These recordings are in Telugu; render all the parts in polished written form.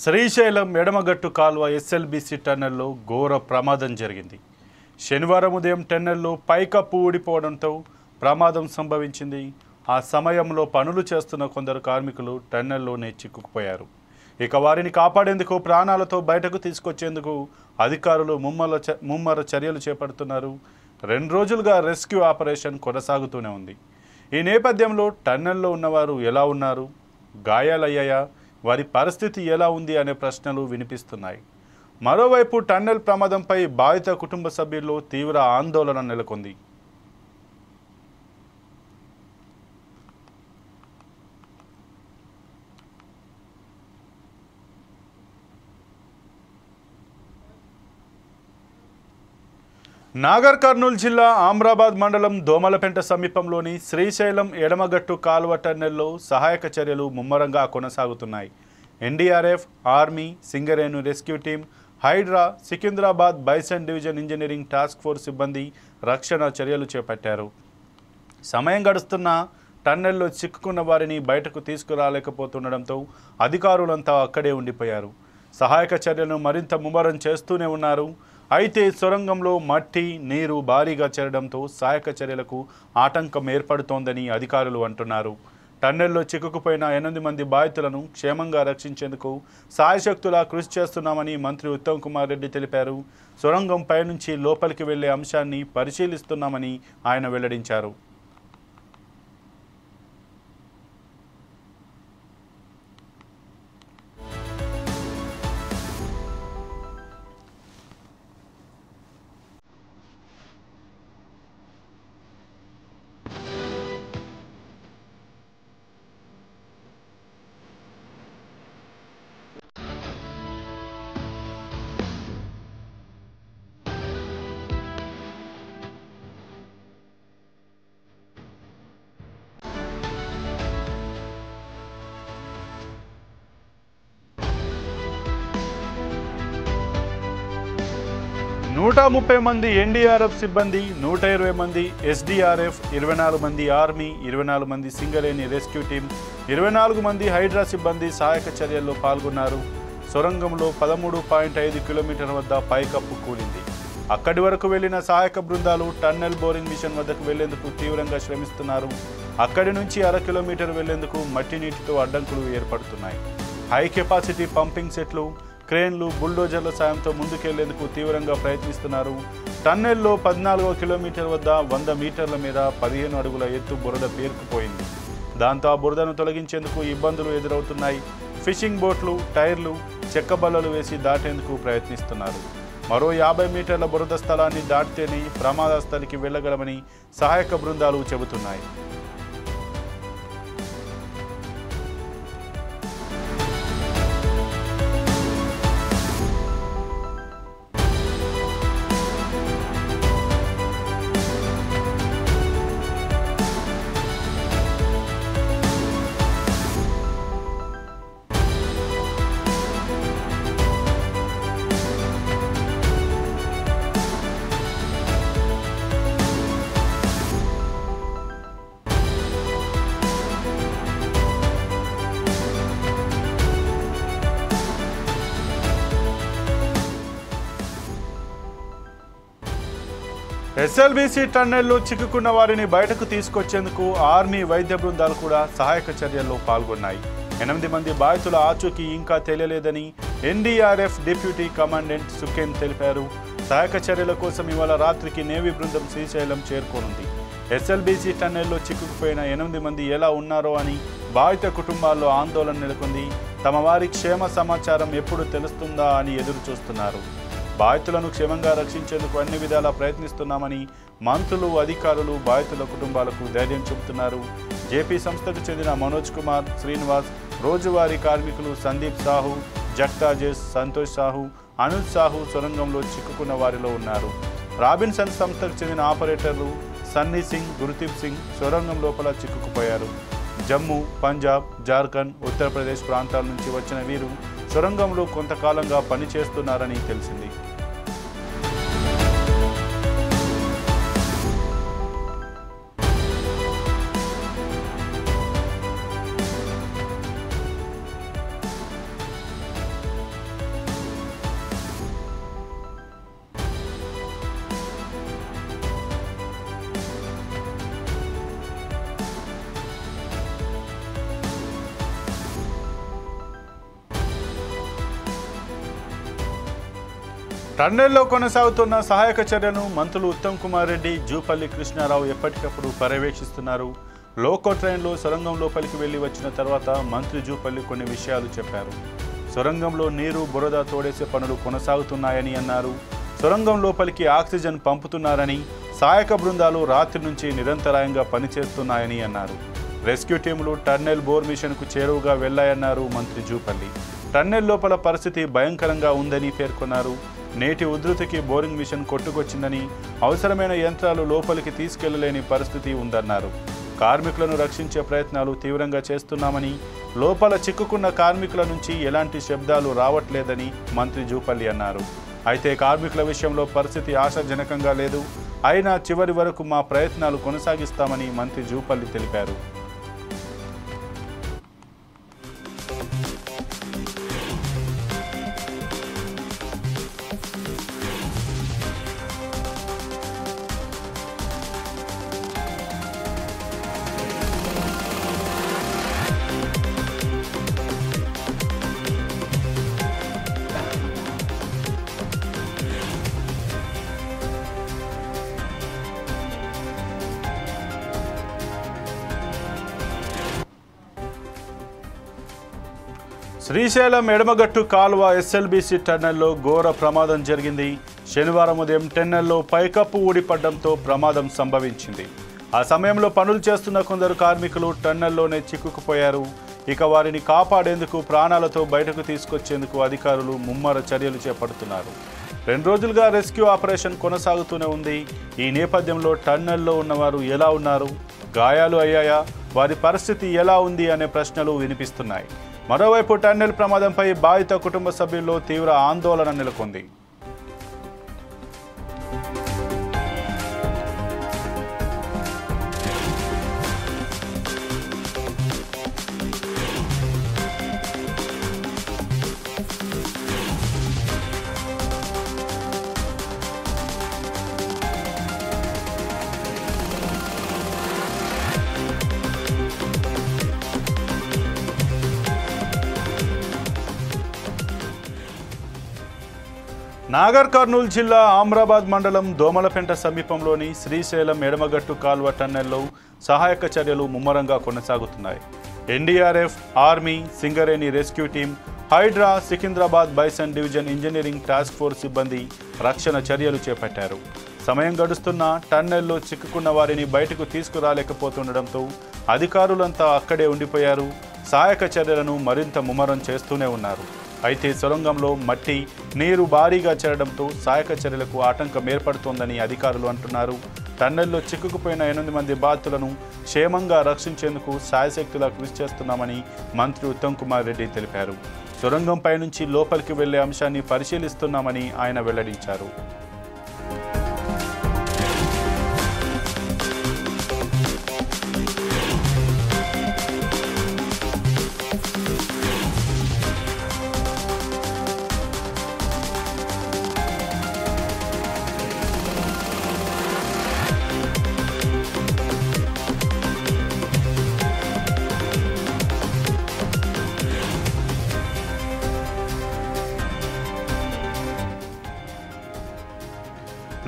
శ్రీశైలం ఎడమగట్టు కాల్వ ఎస్ఎల్బీసీ టన్నెల్లో ఘోర ప్రమాదం జరిగింది. శనివారం ఉదయం టన్నెల్లో పైకప్పు ఊడిపోవడంతో ప్రమాదం సంభవించింది. ఆ సమయంలో పనులు చేస్తున్న కొందరు కార్మికులు టన్నెల్లోనే చిక్కుకుపోయారు. ఇక వారిని కాపాడేందుకు ప్రాణాలతో బయటకు తీసుకొచ్చేందుకు అధికారులు ముమ్మర చర్యలు చేపడుతున్నారు. 2 రోజులుగా రెస్క్యూ ఆపరేషన్ కొనసాగుతూనే ఉంది. ఈ నేపథ్యంలో టన్నెల్లో ఉన్నవారు ఎలా ఉన్నారు, గాయాలయ్యాయా, వారి పరిస్థితి ఎలా ఉంది అనే ప్రశ్నలు వినిపిస్తున్నాయి. మరోవైపు టన్నెల్ ప్రమాదంపై బాధిత కుటుంబ సభ్యుల్లో తీవ్ర ఆందోళన నెలకొంది. నాగర్ కర్నూల్ జిల్లా ఆమ్రాబాద్ మండలం దోమలపెంట సమీపంలోని శ్రీశైలం ఎడమగట్టు కాలువ టన్నెల్లో సహాయక చర్యలు ముమ్మరంగా కొనసాగుతున్నాయి. NDRF, army, Singareni rescue team, Hydraa, Secunderabad bison division engineering task force సిబ్బంది రక్షణ చర్యలు చేపట్టారు. సమయం గడుస్తున్న టన్నెల్లో చిక్కుకున్న వారిని బయటకు తీసుకురాలేకపోతుండడంతో అధికారులంతా అక్కడే ఉండిపోయారు. సహాయక చర్యలను మరింత ముమ్మరం చేస్తూనే ఉన్నారు. అయితే సొరంగంలో మట్టి, నీరు భారీగా చేరడంతో సహాయక చర్యలకు ఆటంకం ఏర్పడుతోందని అధికారులు అంటున్నారు. టన్నెల్లో చిక్కుకుపోయిన 8 మంది బాధితులను క్షేమంగా రక్షించేందుకు సాయశక్తులా కృషి చేస్తున్నామని మంత్రి ఉత్తమ్ కుమార్ రెడ్డి తెలిపారు. సొరంగం పైనుంచి లోపలికి వెళ్లే అంశాన్ని పరిశీలిస్తున్నామని ఆయన వెల్లడించారు. నూట 130 మంది ఎన్డీఆర్ఎఫ్ సిబ్బంది, 120 మంది ఎస్డీఆర్ఎఫ్, 24 మంది ఆర్మీ, 24 మంది సింగరేణి రెస్క్యూ టీం, 24 మంది హైడ్రా సిబ్బంది సహాయక చర్యల్లో పాల్గొన్నారు. సొరంగంలో 13.5 కిలోమీటర్ల వద్ద పైకప్పు కూలింది. అక్కడి వరకు వెళ్లిన సహాయక బృందాలు టన్నెల్ బోరింగ్ మిషన్ వద్దకు వెళ్లేందుకు తీవ్రంగా శ్రమిస్తున్నారు. అక్కడి నుంచి 1/2 కిలోమీటర్ వెళ్లేందుకు మట్టి నీటితో అడ్డంకులు ఏర్పడుతున్నాయి. హై కెపాసిటీ పంపింగ్ సెట్లు, క్రేన్లు, బుల్డోజర్ల సాయంతో ముందుకెళ్లేందుకు తీవ్రంగా ప్రయత్నిస్తున్నారు. టన్నెల్లో 14వ కిలోమీటర్ వద్ద 100 మీటర్ల మీద 15 అడుగుల ఎత్తు బురద పేరుకుపోయింది. దాంతో ఆ బురదను తొలగించేందుకు ఇబ్బందులు ఎదురవుతున్నాయి. ఫిషింగ్ బోట్లు, టైర్లు, చెక్క బల్లలు వేసి దాటేందుకు ప్రయత్నిస్తున్నారు. మరో 50 మీటర్ల బురద స్థలాన్ని దాటితేనే ప్రమాద స్థలికి వెళ్లగలమని సహాయక బృందాలు చెబుతున్నాయి. ఎస్ఎల్బీసీ టన్నెల్లో చిక్కుకున్న వారిని బయటకు తీసుకొచ్చేందుకు ఆర్మీ, వైద్య బృందాలు కూడా సహాయక చర్యల్లో పాల్గొన్నాయి. 8 మంది బాధితుల ఆచూకీ ఇంకా తెలియలేదని ఎన్డీఆర్ఎఫ్ డిప్యూటీ కమాండెంట్ సుఖేన్ తెలిపారు. సహాయక చర్యల కోసం ఇవాళ రాత్రికి నేవీ బృందం శ్రీశైలం చేరుకోనుంది. ఎస్ఎల్బీసీ టన్నెల్లో చిక్కుకుపోయిన 8 మంది ఎలా ఉన్నారో అని బాధిత కుటుంబాల్లో ఆందోళన నెలకొంది. తమ వారి క్షేమ సమాచారం ఎప్పుడు తెలుస్తుందా అని ఎదురు చూస్తున్నారు. బాధితులను క్షేమంగా రక్షించేందుకు అన్ని విధాలా ప్రయత్నిస్తున్నామని మంత్రులు, అధికారులు బాధితుల కుటుంబాలకు ధైర్యం చెబుతున్నారు. జేపీ సంస్థకు చెందిన మనోజ్ కుమార్, శ్రీనివాస్, రోజువారీ కార్మికులు సందీప్ సాహు, జగ్తాజేష్, సంతోష్ సాహు, అనుజ్ సాహు సొరంగంలో చిక్కుకున్న వారిలో ఉన్నారు. రాబిన్సన్ సంస్థకు చెందిన ఆపరేటర్లు సన్నీ సింగ్, గురుదీప్ సింగ్ సొరంగం లోపల చిక్కుకుపోయారు. జమ్మూ, పంజాబ్, జార్ఖండ్, ఉత్తరప్రదేశ్ ప్రాంతాల నుంచి వచ్చిన వీరు సొరంగంలో కొంతకాలంగా పనిచేస్తున్నారని తెలిసింది. టన్నెల్లో కొనసాగుతున్న సహాయక చర్యను మంత్రులు ఉత్తమ్ కుమార్ రెడ్డి, జూపల్లి కృష్ణారావు ఎప్పటికప్పుడు పర్యవేక్షిస్తున్నారు. లోకో ట్రైన్లో సొరంగం లోపలికి వెళ్లి వచ్చిన తర్వాత మంత్రి జూపల్లి కొన్ని విషయాలు చెప్పారు. సొరంగంలో నీరు, బురద తోడేసే పనులు కొనసాగుతున్నాయని అన్నారు. సొరంగం లోపలికి ఆక్సిజన్ పంపుతున్నారని, సహాయక బృందాలు రాత్రి నుంచి నిరంతరాయంగా పనిచేస్తున్నాయని అన్నారు. రెస్క్యూ టీములు టన్నెల్ బోర్ మిషన్కు చేరువుగా వెళ్లాయన్నారు మంత్రి జూపల్లి. టన్నెల్ లోపల పరిస్థితి భయంకరంగా ఉందని పేర్కొన్నారు. నేటి ఉధృతికి బోరింగ్ మిషన్ కొట్టుకొచ్చిందని, అవసరమైన యంత్రాలు లోపలికి తీసుకెళ్లలేని పరిస్థితి ఉందన్నారు. కార్మికులను రక్షించే ప్రయత్నాలు తీవ్రంగా చేస్తున్నామని, లోపల చిక్కుకున్న కార్మికుల నుంచి ఎలాంటి శబ్దాలు రావట్లేదని మంత్రి జూపల్లి అన్నారు. అయితే కార్మికుల విషయంలో పరిస్థితి ఆశాజనకంగా లేదు. అయినా చివరి వరకు మా ప్రయత్నాలు కొనసాగిస్తామని మంత్రి జూపల్లి తెలిపారు. శ్రీశైలం ఎడమగట్టు కాలువ ఎస్ఎల్బీసీ టన్నెల్లో ఘోర ప్రమాదం జరిగింది. శనివారం ఉదయం టన్నెల్లో పైకప్పు ఊడిపడడంతో ప్రమాదం సంభవించింది. ఆ సమయంలో పనులు చేస్తున్న కొందరు కార్మికులు టన్నెల్లోనే చిక్కుకుపోయారు. ఇక వారిని కాపాడేందుకు, ప్రాణాలతో బయటకు తీసుకొచ్చేందుకు అధికారులు ముమ్మర చర్యలు చేపడుతున్నారు. 2 రోజులుగా రెస్క్యూ ఆపరేషన్ కొనసాగుతూనే ఉంది. ఈ నేపథ్యంలో టన్నెల్లో ఉన్నవారు ఎలా ఉన్నారు, గాయాలు అయ్యాయా, వారి పరిస్థితి ఎలా ఉంది అనే ప్రశ్నలు వినిపిస్తున్నాయి. మరోవైపు టన్నెల్ ప్రమాదంపై బాధిత కుటుంబ సభ్యుల్లో తీవ్ర ఆందోళన నెలకొంది. నాగర్ కర్నూలు జిల్లా ఆమ్రాబాద్ మండలం దోమలపెంట సమీపంలోని శ్రీశైలం ఎడమగట్టు కాల్వ టన్నెల్లో సహాయక చర్యలు ముమ్మరంగా కొనసాగుతున్నాయి. NDRF, army, Singareni rescue team, Hydraa, Secunderabad bison division engineering task force సిబ్బంది రక్షణ చర్యలు చేపట్టారు. సమయం గడుస్తున్నా టన్నెల్లో చిక్కుకున్న వారిని బయటకు తీసుకురాలేకపోతుండటంతో అధికారులంతా అక్కడే ఉండిపోయారు. సహాయక చర్యలను మరింత ముమ్మరం చేస్తూనే ఉన్నారు. అయితే సొరంగంలో మట్టి, నీరు భారీగా చేరడంతో సహాయక చర్యలకు ఆటంకం ఏర్పడుతోందని అధికారులు అంటున్నారు. టన్నెల్లో చిక్కుకుపోయిన 8 మంది బాధితులను క్షేమంగా రక్షించేందుకు శాయశక్తులా కృషి చేస్తున్నామని మంత్రి ఉత్తమ్ కుమార్ రెడ్డి తెలిపారు. సొరంగంపై నుంచి లోపలికి వెళ్లే అంశాన్ని పరిశీలిస్తున్నామని ఆయన వెల్లడించారు.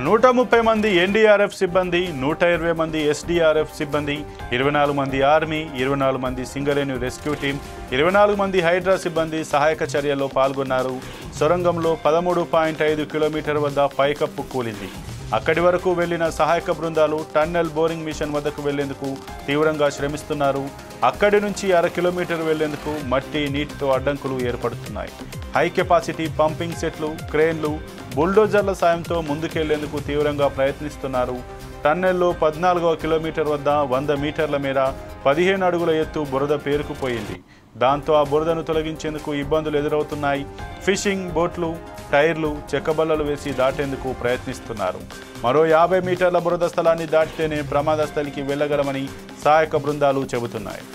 నూట 130 మంది ఎన్డీఆర్ఎఫ్ సిబ్బంది, 120 మంది ఎస్డీఆర్ఎఫ్ సిబ్బంది, 24 మంది ఆర్మీ, 24 మంది సింగరేణి రెస్క్యూ టీం, 24 మంది హైడ్రా సిబ్బంది సహాయక చర్యల్లో పాల్గొన్నారు. సొరంగంలో 13.5 కిలోమీటర్ వద్ద పైకప్పు కూలింది. అక్కడి వరకు వెళ్లిన సహాయక బృందాలు టన్నెల్ బోరింగ్ మిషన్ వద్దకు వెళ్లేందుకు తీవ్రంగా శ్రమిస్తున్నారు. అక్కడి నుంచి 1/2 కిలోమీటర్ వెళ్లేందుకు మట్టి, నీటితో అడ్డంకులు ఏర్పడుతున్నాయి. హై కెపాసిటీ పంపింగ్ సెట్లు, క్రేన్లు, బుల్డోజర్ల సాయంతో ముందుకెళ్లేందుకు తీవ్రంగా ప్రయత్నిస్తున్నారు. టన్నెల్లో 14వ కిలోమీటర్ వద్ద 100 మీటర్ల మేర 15 అడుగుల ఎత్తు బురద పేరుకుపోయింది. దాంతో ఆ బురదను తొలగించేందుకు ఇబ్బందులు ఎదురవుతున్నాయి. ఫిషింగ్ బోట్లు, టైర్లు, చెక్కబల్లలు వేసి దాటేందుకు ప్రయత్నిస్తున్నారు. మరో 50 మీటర్ల బురద స్థలాన్ని దాటితేనే ప్రమాద స్థలికి వెళ్లగలమని సహాయక బృందాలు చెబుతున్నాయి.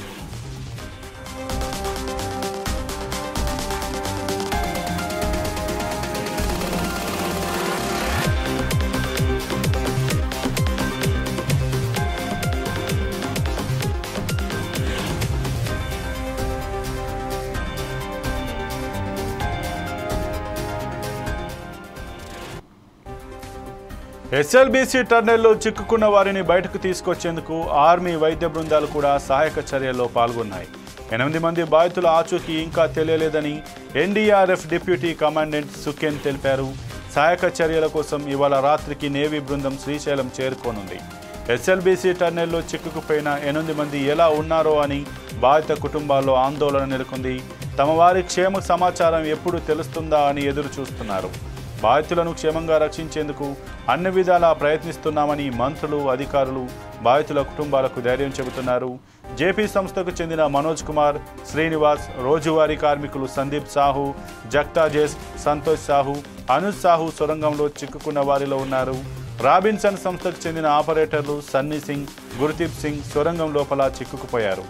ఎస్ఎల్బీసీ టన్నెల్లో చిక్కుకున్న వారిని బయటకు తీసుకొచ్చేందుకు ఆర్మీ వైద్య బృందాలు కూడా సహాయక చర్యల్లో పాల్గొన్నాయి. 8 మంది బాధితుల ఆచూకీ ఇంకా తెలియలేదని ఎన్డీఆర్ఎఫ్ డిప్యూటీ కమాండెంట్ సుఖేన్ తెలిపారు. సహాయక చర్యల కోసం ఇవాళ రాత్రికి నేవీ బృందం శ్రీశైలం చేరుకోనుంది. ఎస్ఎల్బీసీ టన్నెల్లో చిక్కుకుపోయిన 8 మంది ఎలా ఉన్నారో అని బాధిత కుటుంబాల్లో ఆందోళన నెలకొంది. తమ వారి క్షేమ సమాచారం ఎప్పుడు తెలుస్తుందా అని ఎదురు చూస్తున్నారు. బాధితులను క్షేమంగా రక్షించేందుకు అన్ని విధాలా ప్రయత్నిస్తున్నామని మంత్రులు, అధికారులు బాధితుల కుటుంబాలకు ధైర్యం చెబుతున్నారు. జేపీ సంస్థకు చెందిన మనోజ్ కుమార్, శ్రీనివాస్, రోజువారీ కార్మికులు సందీప్ సాహు, జక్తాజేస్, సంతోష్ సాహు, అనుజ్ సాహు సొరంగంలో చిక్కుకున్న వారిలో ఉన్నారు. రాబిన్సన్ సంస్థకు చెందిన ఆపరేటర్లు సన్నీ సింగ్, గుర్దీప్ సింగ్ సొరంగం లోపల చిక్కుకుపోయారు.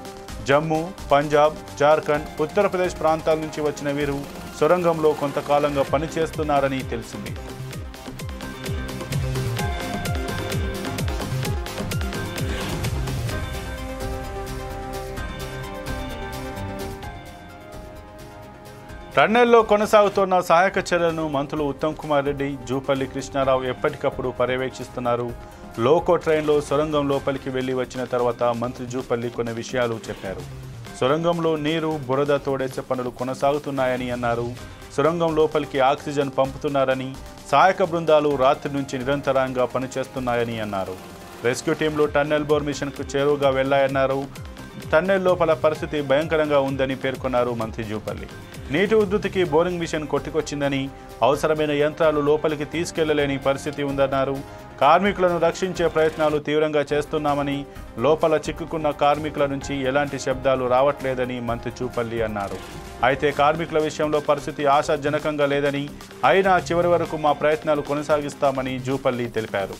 జమ్మూ, పంజాబ్, జార్ఖండ్, ఉత్తరప్రదేశ్ ప్రాంతాల నుంచి వచ్చిన వీరు సొరంగంలో కొంతకాలంగా పనిచేస్తున్నారని తెలిసింది. టన్నెల్లో కొనసాగుతున్న సహాయక చర్యలను మంత్రులు ఉత్తమ్ కుమార్ రెడ్డి, జూపల్లి కృష్ణారావు ఎప్పటికప్పుడు పర్యవేక్షిస్తున్నారు. లోకో ట్రైన్లో సొరంగం లోపలికి వెళ్లి వచ్చిన తర్వాత మంత్రి జూపల్లి కొన్ని విషయాలు చెప్పారు. సొరంగంలో నీరు, బురద తోడేసే పనులు కొనసాగుతున్నాయని అన్నారు. సొరంగం లోపలికి ఆక్సిజన్ పంపుతున్నారని, సహాయక బృందాలు రాత్రి నుంచి నిరంతరంగా పనిచేస్తున్నాయని అన్నారు. రెస్క్యూ టీంలు టన్నెల్ బోర్ మిషన్కు చేరువుగా వెళ్లాయన్నారు. టన్నెల్ లోపల పరిస్థితి భయంకరంగా ఉందని పేర్కొన్నారు మంత్రి జూపల్లి. నీటి ఉధృతికి బోరింగ్ మిషన్ కొట్టుకొచ్చిందని, అవసరమైన యంత్రాలు లోపలికి తీసుకెళ్లలేని పరిస్థితి ఉందన్నారు. కార్మికులను రక్షించే ప్రయత్నాలు తీవ్రంగా చేస్తున్నామని, లోపల చిక్కుకున్న కార్మికుల నుంచి ఎలాంటి శబ్దాలు రావట్లేదని మంత్రి జూపల్లి అన్నారు. అయితే కార్మికుల విషయంలో పరిస్థితి ఆశాజనకంగా లేదని, అయినా చివరి వరకు మా ప్రయత్నాలు కొనసాగిస్తామని జూపల్లి తెలిపారు.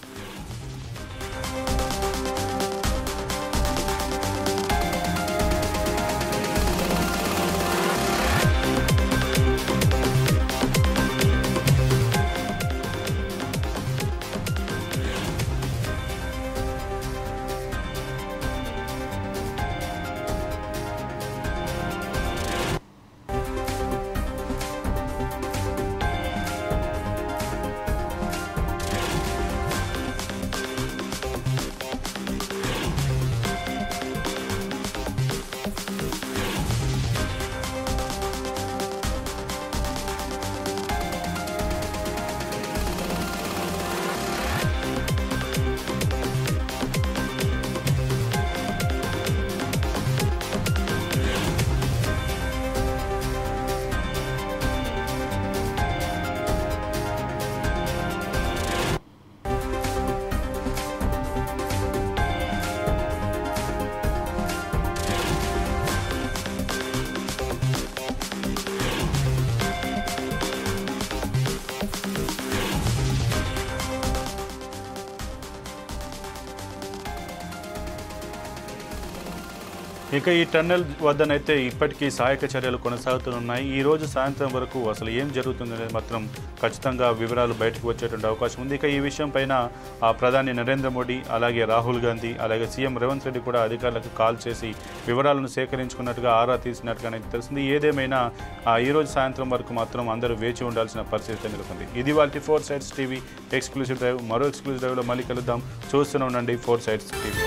ఇక ఈ టన్నెల్ వద్దనైతే ఇప్పటికీ సహాయక చర్యలు కొనసాగుతున్నాయి. ఈ రోజు సాయంత్రం వరకు అసలు ఏం జరుగుతుందనేది మాత్రం ఖచ్చితంగా వివరాలు బయటకు వచ్చేటువంటి అవకాశం ఉంది. ఇక ఈ విషయం పైన ప్రధాని నరేంద్ర మోడీ, అలాగే రాహుల్ గాంధీ, అలాగే సీఎం రేవంత్ రెడ్డి కూడా అధికారులకు కాల్ చేసి వివరాలను సేకరించుకున్నట్టుగా ఆరా తీసినట్టుగా తెలిసింది. ఏదేమైనా ఈ రోజు సాయంత్రం వరకు మాత్రం అందరూ వేచి ఉండాల్సిన పరిస్థితి నెలకొంది. ఇది వాళ్ళ 4 Sides టీవీ ఎక్స్క్లూజివ్ డ్రైవ్. మరో ఎక్స్క్లూజివ్ డ్రైవ్లో మళ్ళీ కలుద్దాం. చూస్తూనే ఉండండి 4 Sides టీవీ.